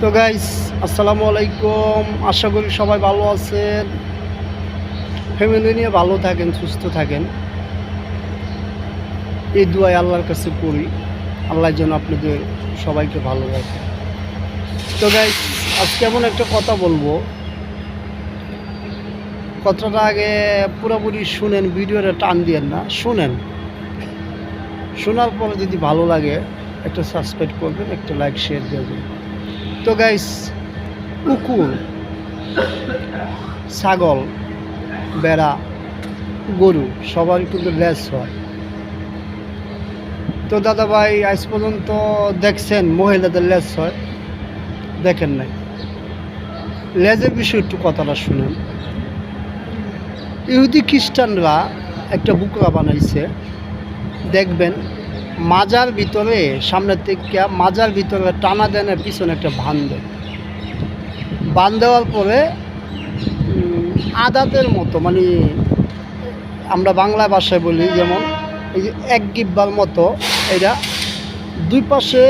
তো গাইস, আসসালামু আলাইকুম। আশা করি সবাই ভালো আছেন, ফ্যামিলি নিয়ে ভালো থাকেন, সুস্থ থাকেন। এই দুয়াই আল্লাহর কাছে করি, আল্লাহ যেন আপনাদের সবাইকে ভালো রাখে। তো গাইস, আজকে এমন একটা কথা বলবো, কথাটা আগে পুরোপুরি শুনেন, ভিডিওটা টান দিয়েন না, শুনেন। শোনার পরে যদি ভালো লাগে একটা সাবস্ক্রাইব করবেন, একটা লাইক শেয়ার দেবেন। তো গাইস, কুকুর, ছাগল, বেড়া, গরু সবার কিন্তু লেজ হয়। তো দাদা ভাই, আজ পর্যন্ত দেখছেন মহিলাদের লেজ হয়? দেখেন নাই। লেজের বিষয়ে একটু কথাটা শুনেন। ইহুদি খ্রিস্টানরা একটা বুকরা বানাইছে, দেখবেন মাজার ভিতরে, সামনের থেকে মাজার ভিতরে টানা দেনের পিছনে একটা বান দেওয়ার পরে আদাতের মতো, মানে আমরা বাংলা ভাষায় বলি যেমন এই যে এক গিব্বার মতো, এটা দুই পাশে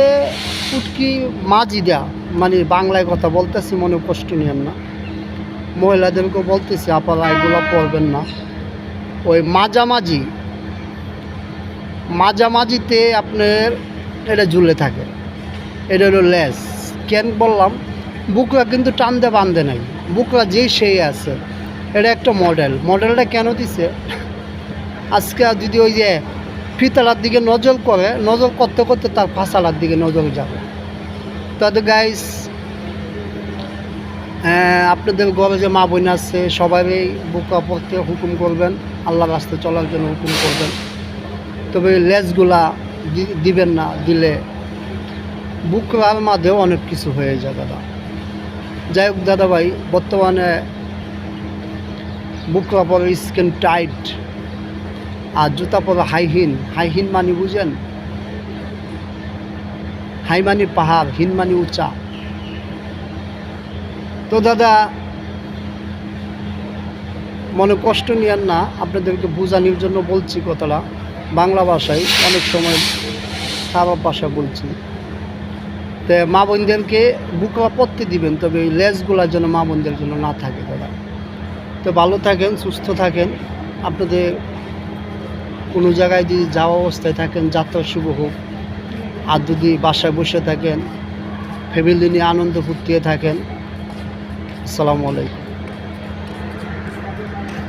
উটকি মাঝি দেয়া, মানে বাংলায় কথা বলতেছি, মনে কষ্ট নিয়েন না। মহিলাদেরকেও বলতেছি, আপনারা এগুলো পড়বেন না। ওই মাঝামাঝিতে আপনার এটা ঝুলে থাকে, এটা হলো লেজ। কেন বললাম? বুকরা কিন্তু টানতে বাঁধে নাই, বুকরা যেই সেই আছে। এটা একটা মডেলটা কেন দিছে? আজকে যদি ওই যে ফিতালার দিকে নজর করতে করতে তার ফাঁসালার দিকে নজর যাবে। তাদের গাইস, আপনাদের ঘরে যে মা বোন আছে সবাই বুকা পড়তে হুকুম করবেন, আল্লাহর রাস্তায় চলার জন্য হুকুম করবেন। তবে লেজগুলা দিবেন না, দিলে বুকরার মাঝেও অনেক কিছু হয়ে যায় দাদা। যাই হোক দাদা ভাই, বর্তমানে বুকরা পরে স্কিন টাইট, আর জুতা পরে হাইহিন মানে বুঝেন? হাই মানে পাহাড়, হিন মানে উঁচা। তো দাদা, মনে কষ্ট নিয়েন না, আপনাদেরকে বোঝানোর জন্য বলছি কথাটা বাংলা ভাষায়, অনেক সময় খারাপ ভাষা বলছি। তো মা বোনদেরকে বুকরা পরতে দিবেন, তবে এই লেজগুলোর জন্য মা বোনদের জন্য না থাকে দাদা। তো ভালো থাকেন, সুস্থ থাকেন। আপনাদের কোনো জায়গায় যদি যাওয়া অবস্থায় থাকেন, যাত্রা শুভ হোক। আর যদি বাসায় বসে থাকেন, ফ্যামিলি নিয়ে আনন্দ ফুর্তিয়ে থাকেন। আসসালামু আলাইকুম।